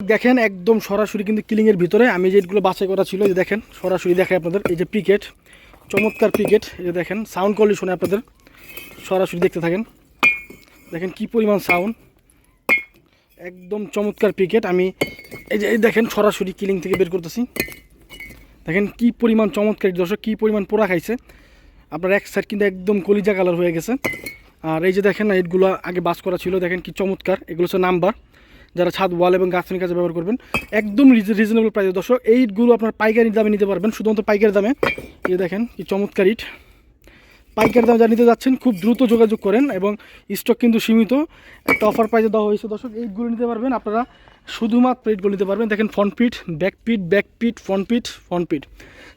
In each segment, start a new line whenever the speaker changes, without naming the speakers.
দেখেন একদম সরাসরি কিন্তু কিলিংয়ের ভিতরে আমি যে ইটগুলো বাছাই করা ছিল, এই যে দেখেন সরাসরি দেখাই আপনাদের, এই যে পিকেট, চমৎকার পিকেট, এই যে দেখেন সাউন্ড কোয়ালিটি শুনে আপনাদের, সরাসরি দেখতে থাকেন, দেখেন কি পরিমাণ সাউন্ড, একদম চমৎকার পিকেট। আমি এই যে দেখেন সরাসরি কিলিং থেকে বের করতেছি, দেখেন কি পরিমাণ চমৎকার দর্শক, কি পরিমাণ পোড়া খাইছে আপনার, এক সাইড কিন্তু একদম কলিজা কালার হয়ে গেছে। আর এই যে দেখেন না ইটগুলো আগে বাস করা ছিল, দেখেন কি চমৎকার, এগুলো হচ্ছে নাম্বার, যারা ছাদ ওয়াল এবং গাছনি কাজে ব্যবহার করবেন একদম রিজনেবল প্রাইসে দর্শক। এই ইটগুলো আপনার পাইকারি দামে নিতে পারবেন, শুধুমাত্র পাইকারি দামে। এই দেখেন কি চমৎকার ইট, পাইকারি দামে যা নিতে যাচ্ছেন খুব দ্রুত যোগাযোগ করেন, এবং স্টক কিন্তু সীমিত, একটা অফার প্রাইসে দেওয়া হয়েছে দর্শক। এইটগুলো নিতে পারবেন আপনারা, শুধুমাত্র ইটগুলো নিতে পারবেন। দেখেন ফ্রন্ট পিট, ব্যাক পিট, ব্যাক পিট, ফ্রন্ট পিট, ফ্রন্ট পিট,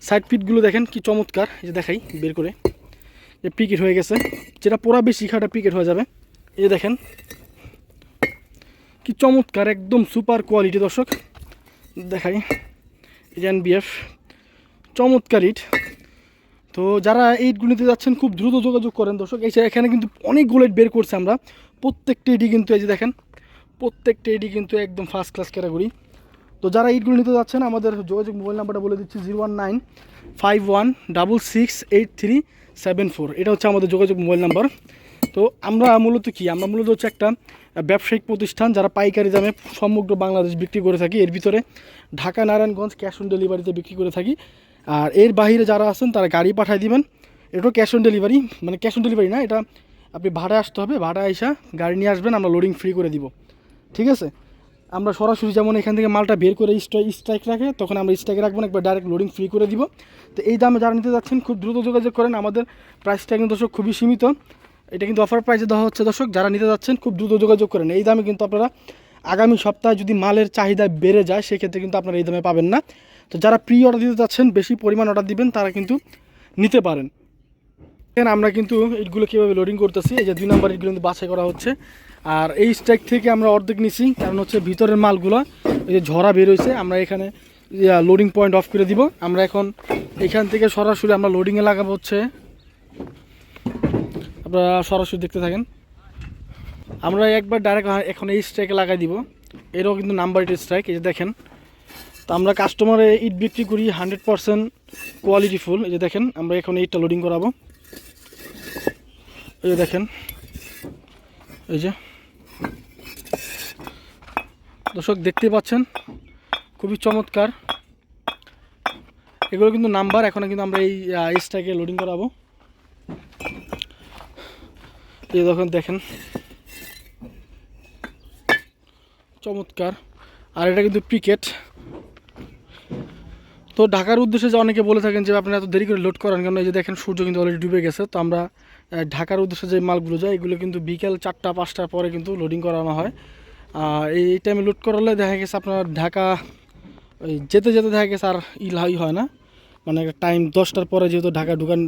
সাইড পিটগুলো দেখেন কি চমৎকার, এই যে দেখাই বের করে, যে পিকেট হয়ে গেছে, যেটা পোড়া বেশি খাটা পিকেট হয়ে যাবে। এই যে দেখেন কি চমৎকার, একদম সুপার কোয়ালিটি দর্শক, দেখাই এনবিএফ চমৎকার ইট। তো যারা ইটগুলো নিতে যাচ্ছেন খুব দ্রুত যোগাযোগ করেন দর্শক। এখানে কিন্তু অনেকগুলো ইট বের করছে আমরা, প্রত্যেকটা ইটই কিন্তু এই যে দেখেন, প্রত্যেকটা ইটই কিন্তু একদম ফার্স্ট ক্লাস ক্যাটাগরি। তো যারা ইটগুলো নিতে যাচ্ছেন আমাদের যোগাযোগ মোবাইল নাম্বারটা বলে দিচ্ছি, 01951668374, এটা হচ্ছে আমাদের যোগাযোগ মোবাইল নাম্বার। তো আমরা মূলত হচ্ছে একটা ব্যবসায়িক প্রতিষ্ঠান, যারা পাইকারি দামে সমগ্র বাংলাদেশ বিক্রি করে থাকি। এর ভিতরে ঢাকা, নারায়ণগঞ্জ ক্যাশ অন ডেলিভারিতে বিক্রি করে থাকি। আর এর বাইরে যারা আছেন তারা গাড়ি পাঠিয়ে দিবেন, এটাও ক্যাশ অন ডেলিভারি, মানে ক্যাশ অন ডেলিভারি না, এটা আপনি ভাড়া আসতে হবে, ভাড়া আইসা গাড়ি নিয়ে আসবেন, আমরা লোডিং ফ্রি করে দিব, ঠিক আছে। আমরা সরাসরি যেমন এখান থেকে মালটা বের করে স্ট্রাইক রাখে, তখন আমরা স্ট্রাইকে রাখবো না, একবার ডাইরেক্ট লোডিং ফ্রি করে দিব। তো এই দামে যারা নিতে যাচ্ছেন খুব দ্রুত যোগাযোগ করেন, আমাদের প্রাইসটা কিন্তু দর্শক খুবই সীমিত, এটা কিন্তু অফার প্রাইসে দেওয়া হচ্ছে দর্শক। যারা নিতে যাচ্ছেন খুব দ্রুত যোগাযোগ করেন, এই দামে কিন্তু আপনারা আগামী সপ্তাহে যদি মালের চাহিদা বেড়ে যায় সেক্ষেত্রে কিন্তু আপনারা এই দামে পাবেন না। তো যারা প্রি অর্ডার দিতে যাচ্ছেন, বেশি পরিমাণ অর্ডার দিবেন, তারা কিন্তু নিতে পারেন। এখানে আমরা কিন্তু ইটগুলো কীভাবে লোডিং করতেছি, এই যে 2 নম্বর ইটগুলো কিন্তু বাছাই করা হচ্ছে। আর এই স্ট্রাইক থেকে আমরা অর্ধেক নিছি, কারণ হচ্ছে ভিতরের মালগুলো এই যে ঝরা বের হয়েছে, আমরা এখানে লোডিং পয়েন্ট অফ করে দিব। আমরা এখন এখান থেকে সরাসরি আমরা লোডিংয়ে লাগাবো, হচ্ছে আপনারা সরাসরি দেখতে থাকেন। আমরা একবার ডাইরেক্ট এখন এই স্ট্রাইকে লাগাই দিব, এরও কিন্তু নাম্বার ইট স্ট্রাইক, এই যে দেখেন। তো আমরা কাস্টমারে ইট বিক্রি করি 100% কোয়ালিটি ফুল। এই যে দেখেন আমরা এখন ইটটা লোডিং করাবো, এই যে দেখেন, এই যে দর্শক দেখতে পাচ্ছেন খুবই চমৎকার, এগুলো কিন্তু নাম্বার। এখন কিন্তু আমরা এই স্ট্রাইকে লোডিং করাবো, এই দেখেন চমৎকার। আর এটা কিন্তু পিকেট। তো ঢাকার উদ্দেশ্যে যে অনেকে বলে থাকেন যে আপনারা এত দেরি করে লোড করেন কেন, এই যে দেখেন সূর্য কিন্তু অলরেডি ডুবে গেছে। তো আমরা ঢাকার উদ্দেশ্যে যে মালগুলো যায় এগুলো কিন্তু বিকেল 4টা-5টার পরে কিন্তু লোডিং করানো হয়। এই টাইমে লোড করালে দেখা গেছে আপনার ঢাকা ওই যেতে যেতে দেখা গেছে আর হয় না, মানে টাইম 10টার পরে যেহেতু ঢাকা ঢুকান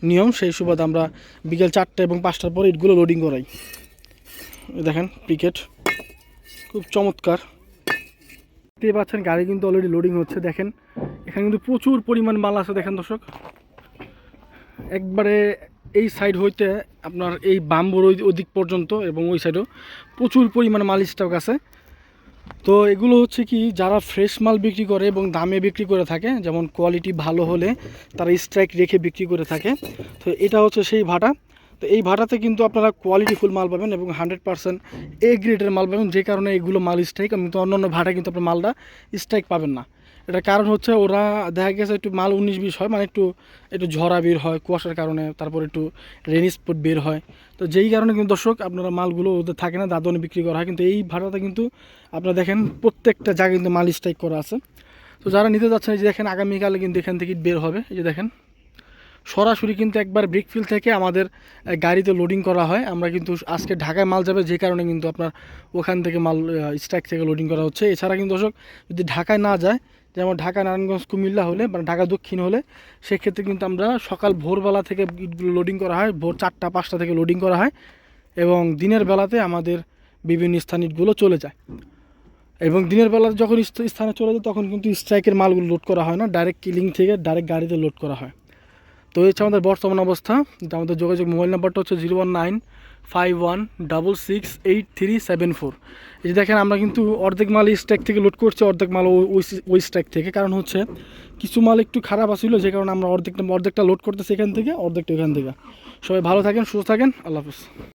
নিয়ম, সেই সুবাদে আমরা বিকেল 4টা এবং 5টার পরে ইটগুলো লোডিং করাই। দেখেন পিকেট খুব চমৎকার, দেখতে পাচ্ছেন গাড়ি কিন্তু অলরেডি লোডিং হচ্ছে। দেখেন এখানে কিন্তু প্রচুর পরিমাণ মাল আছে, দেখেন দর্শক, একবারে এই সাইড হইতে আপনার এই বাম্বুর ওই দিক পর্যন্ত, এবং ওই সাইডেও প্রচুর পরিমাণ মাল স্টক আছে। তো এগুলো হচ্ছে কি, যারা ফ্রেশ মাল বিক্রি করে এবং দামে বিক্রি করে থাকে, যেমন কোয়ালিটি ভালো হলে তারা স্ট্রাইক রেখে বিক্রি করে থাকে। তো এটা হচ্ছে সেই ভাটা। তো এই ভাটাতে কিন্তু আপনারা কোয়ালিটিফুল মাল পাবেন এবং 100% এ গ্রেডের মাল পাবেন, যে কারণে এগুলো মাল স্ট্রাইক। কিন্তু অন্যান্য ভাটায় কিন্তু আপনার মালটা স্ট্রাইক পাবেন না। এটার কারণ হচ্ছে ওরা দেখা গেছে একটু মাল 19-20 হয়, মানে একটু ঝরা বের হয় কুয়াশার কারণে, তারপর একটু রেনি স্পট বের হয়। তো যেই কারণে কিন্তু দর্শক আপনারা মালগুলো ওদের থাকে না, দাদনে বিক্রি করা হয়। কিন্তু এই ভাটাতে কিন্তু আপনারা দেখেন প্রত্যেকটা জায়গায় কিন্তু মাল স্ট্রাইক করা আছে। তো যারা নিতে যাচ্ছেন, এই যে দেখেন আগামীকালে কিন্তু এখান থেকে বের হবে, এই যে দেখেন সরাসরি কিন্তু একবার ব্রিকফিল্ড থেকে আমাদের গাড়িতে লোডিং করা হয়। আমরা কিন্তু আজকে ঢাকায় মাল যাবে, যে কারণে কিন্তু আপনার ওখান থেকে মাল স্ট্রাইক থেকে লোডিং করা হচ্ছে। এছাড়া কিন্তু দর্শক যদি ঢাকায় না যায়, যেমন ঢাকা, নারায়ণগঞ্জ, কুমিল্লা হলে বা ঢাকা দক্ষিণ হলে, সেক্ষেত্রে কিন্তু আমরা সকাল ভোরবেলা থেকে ইটগুলো লোডিং করা হয়, ভোর 4টা-5টা থেকে লোডিং করা হয়, এবং দিনের বেলাতে আমাদের বিভিন্ন স্থান ইটগুলো চলে যায়। এবং দিনের বেলাতে যখন স্থানে চলে যায় তখন কিন্তু স্ট্রাইকের মালগুলো লোড করা হয় না, ডাইরেক্ট কিলিং থেকে ডাইরেক্ট গাড়িতে লোড করা হয়। তো এই হচ্ছে আমাদের বর্তমান অবস্থা। আমাদের যোগাযোগ মোবাইল নাম্বারটা হচ্ছে 019 51668374। এই যে দেখেন আমরা কিন্তু অর্ধেক মাল এই স্ট্যাক থেকে লোড করছি, অর্ধেক মাল ওই স্ট্যাক থেকে। কারণ হচ্ছে কিছু মাল একটু খারাপ আসছিল, যে কারণে আমরা অর্ধেকটা লোড করতেছি এখান থেকে, অর্ধেকটা এখান থেকে। সবাই ভালো থাকেন, সুস্থ থাকেন, আল্লাহ হাফেজ।